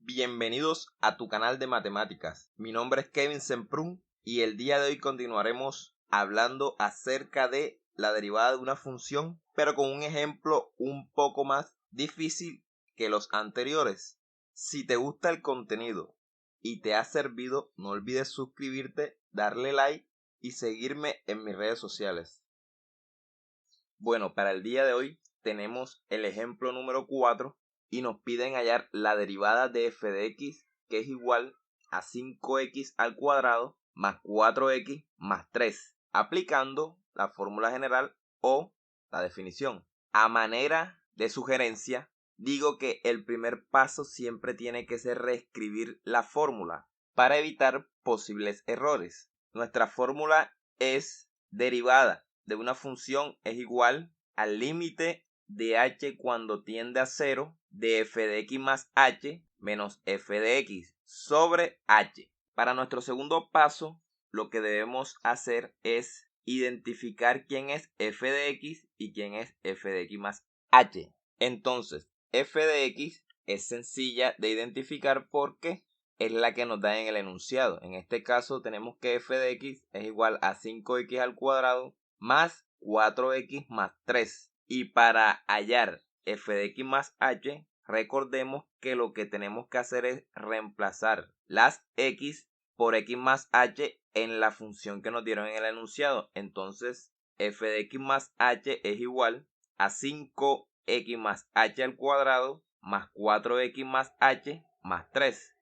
Bienvenidos a tu canal de matemáticas. Mi nombre es Kevin Semprún y el día de hoy continuaremos hablando acerca de la derivada de una función, pero con un ejemplo un poco más difícil que los anteriores. Si te gusta el contenido y te ha servido, no olvides suscribirte, darle like y seguirme en mis redes sociales. Bueno, para el día de hoy tenemos el ejemplo número 4 y nos piden hallar la derivada de f de x, que es igual a 5x al cuadrado más 4x más 3, aplicando la fórmula general o la definición. A manera de sugerencia, digo que el primer paso siempre tiene que ser reescribir la fórmula para evitar posibles errores. Nuestra fórmula es derivada de una función es igual al límite de h cuando tiende a 0 de f de x más h menos f de x sobre h. Para nuestro segundo paso, lo que debemos hacer es identificar quién es f de x y quién es f de x más h. Entonces, f de x es sencilla de identificar porque es la que nos da en el enunciado. En este caso tenemos que f de x es igual a 5x al cuadrado más 4x más 3. Y para hallar f de x más h, recordemos que lo que tenemos que hacer es reemplazar las x por x más h en la función que nos dieron en el enunciado. Entonces, f de x más h es igual a 5x más h al cuadrado más 4x más h más 3.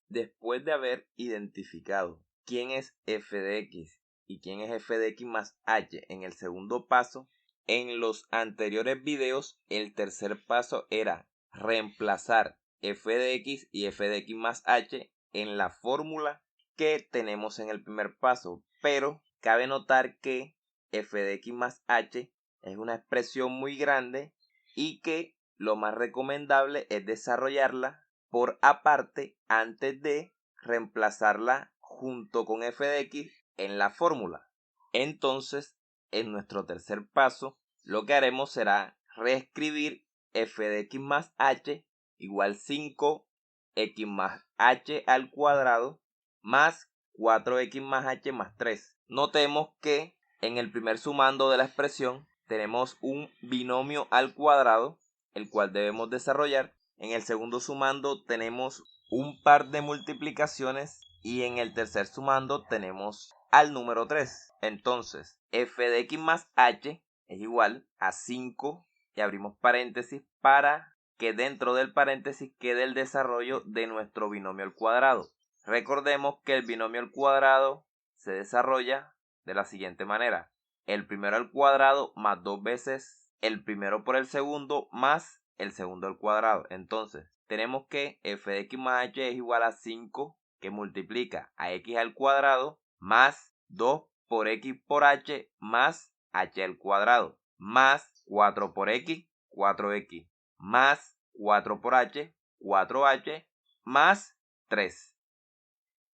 Después de haber identificado quién es f de x y quién es f de x más h en el segundo paso, en los anteriores videos el tercer paso era reemplazar f de x y f de x más h en la fórmula que tenemos en el primer paso, pero cabe notar que f de x más h es una expresión muy grande y que lo más recomendable es desarrollarla por aparte antes de reemplazarla junto con f de x en la fórmula. Entonces, en nuestro tercer paso, lo que haremos será reescribir f de x más h igual 5x más h al cuadrado más 4x más h más 3. Notemos que en el primer sumando de la expresión tenemos un binomio al cuadrado, el cual debemos desarrollar. En el segundo sumando tenemos un par de multiplicaciones y en el tercer sumando tenemos al número 3. Entonces, f de x más h es igual a 5 y abrimos paréntesis para que dentro del paréntesis quede el desarrollo de nuestro binomio al cuadrado. Recordemos que el binomio al cuadrado se desarrolla de la siguiente manera: el primero al cuadrado más 2 veces el primero por el segundo más el segundo al cuadrado. Entonces, tenemos que f de x más h es igual a 5 que multiplica a x al cuadrado más 2 por x por h más h al cuadrado más 4 por x, 4x más 4 por h, 4h más 3.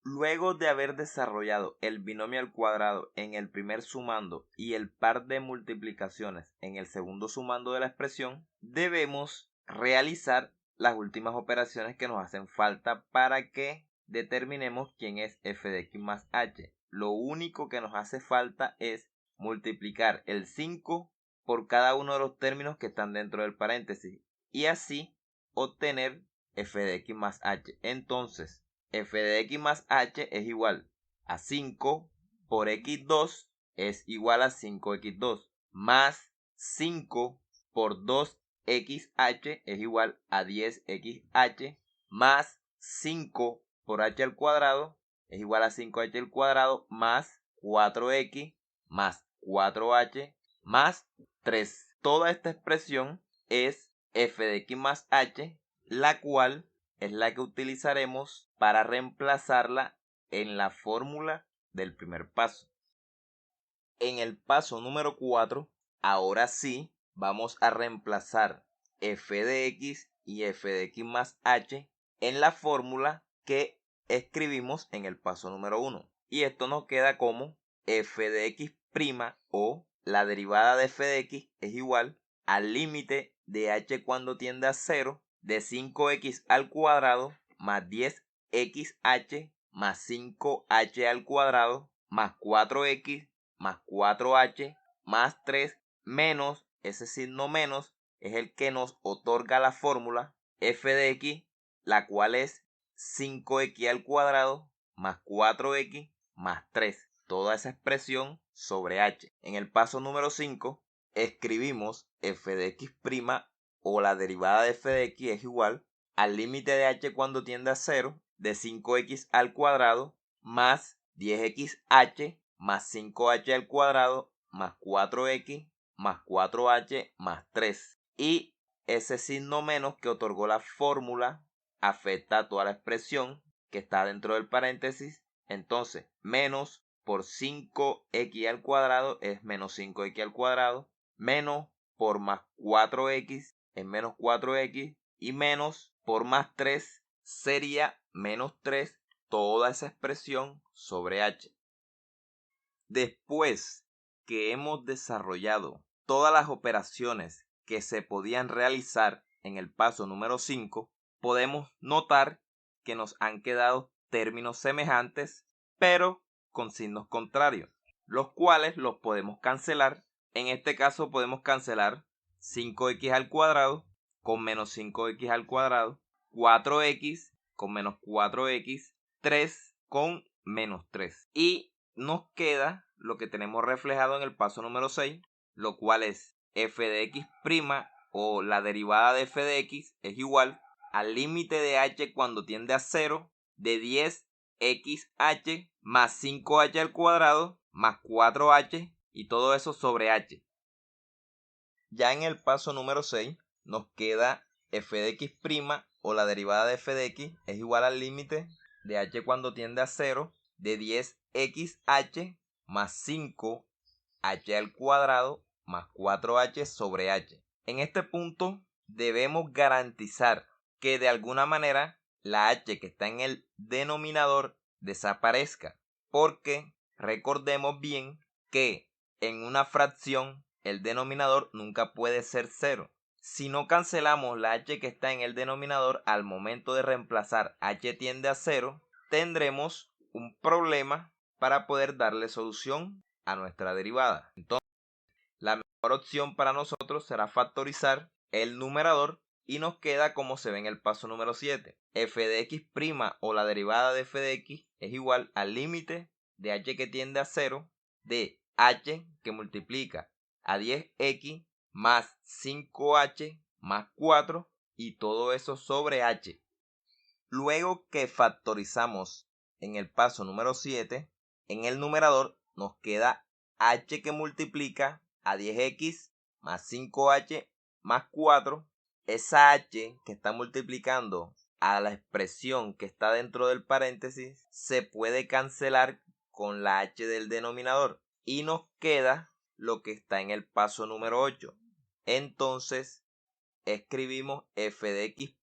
Luego de haber desarrollado el binomio al cuadrado en el primer sumando y el par de multiplicaciones en el segundo sumando de la expresión, debemos realizar las últimas operaciones que nos hacen falta para que determinemos quién es f de x más h. Lo único que nos hace falta es multiplicar el 5 por cada uno de los términos que están dentro del paréntesis y así obtener f de x más h. Entonces, f de x más h es igual a 5 por x2 es igual a 5x2 más 5 por 2xh es igual a 10xh más 5 por h al cuadrado es igual a 5h al cuadrado más 4x más 4h más 3. Toda esta expresión es f de x más h, la cual es la que utilizaremos para reemplazarla en la fórmula del primer paso. En el paso número 4, ahora sí, vamos a reemplazar f de x y f de x más h en la fórmula que escribimos en el paso número 1. Y esto nos queda como f de x' o la derivada de f de x es igual al límite de h cuando tiende a 0 de 5x al cuadrado más 10xh más 5h al cuadrado más 4x más 4h más 3 menos, ese signo menos es el que nos otorga la fórmula f de x, la cual es 5x al cuadrado más 4x más 3. Toda esa expresión sobre h. En el paso número 5 escribimos f de x' o la derivada de f de x es igual al límite de h cuando tiende a 0 de 5x al cuadrado más 10xh más 5h al cuadrado más 4x más 4h más 3. Y ese signo menos que otorgó la fórmula afecta a toda la expresión que está dentro del paréntesis. Entonces, menos por 5x al cuadrado es menos 5x al cuadrado, menos por más 4x es menos 4x y menos por más 3 sería menos 3, toda esa expresión sobre h. Después que hemos desarrollado todas las operaciones que se podían realizar en el paso número 5, podemos notar que nos han quedado términos semejantes, pero con signos contrarios, los cuales los podemos cancelar. En este caso podemos cancelar 5x al cuadrado con menos 5x al cuadrado, 4x con menos 4x, 3 con menos 3. Y nos queda lo que tenemos reflejado en el paso número 6, lo cual es f de x' o la derivada de f de x es igual al límite de h cuando tiende a 0 de 10xh más 5h al cuadrado más 4h y todo eso sobre h. Ya en el paso número 6 nos queda f de x' o la derivada de f de x es igual al límite de h cuando tiende a 0 de 10xh más 5h al cuadrado más 4h sobre h. En este punto debemos garantizar que de alguna manera la h que está en el denominador desaparezca, porque recordemos bien que en una fracción el denominador nunca puede ser 0. Si no cancelamos la h que está en el denominador al momento de reemplazar h tiende a 0, tendremos un problema para poder darle solución a nuestra derivada. Entonces, la mejor opción para nosotros será factorizar el numerador y nos queda como se ve en el paso número 7. f de x' o la derivada de f de x es igual al límite de h que tiende a 0 de h que multiplica a 10x más 5h más 4 y todo eso sobre h. Luego que factorizamos en el paso número 7, en el numerador nos queda h que multiplica a 10x más 5h más 4. Esa h que está multiplicando a la expresión que está dentro del paréntesis se puede cancelar con la h del denominador y nos queda lo que está en el paso número 8. Entonces escribimos f de x'.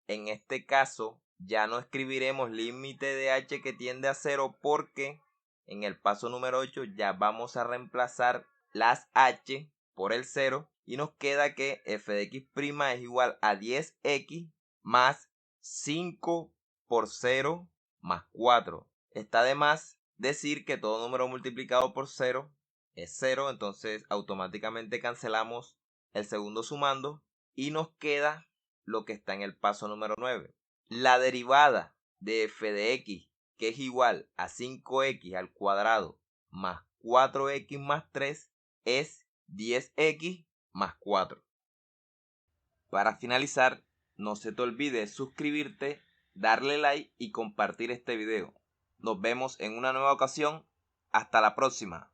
En este caso ya no escribiremos límite de h que tiende a 0 porque en el paso número 8 ya vamos a reemplazar las h por el 0 y nos queda que f de x' es igual a 10x más 5 por 0 más 4. Está de más decir que todo número multiplicado por 0 es 0, entonces automáticamente cancelamos el segundo sumando y nos queda lo que está en el paso número 9. La derivada de f de x, que es igual a 5x al cuadrado más 4x más 3, es 10x más 4. Para finalizar, no se te olvide suscribirte, darle like y compartir este video. Nos vemos en una nueva ocasión. Hasta la próxima.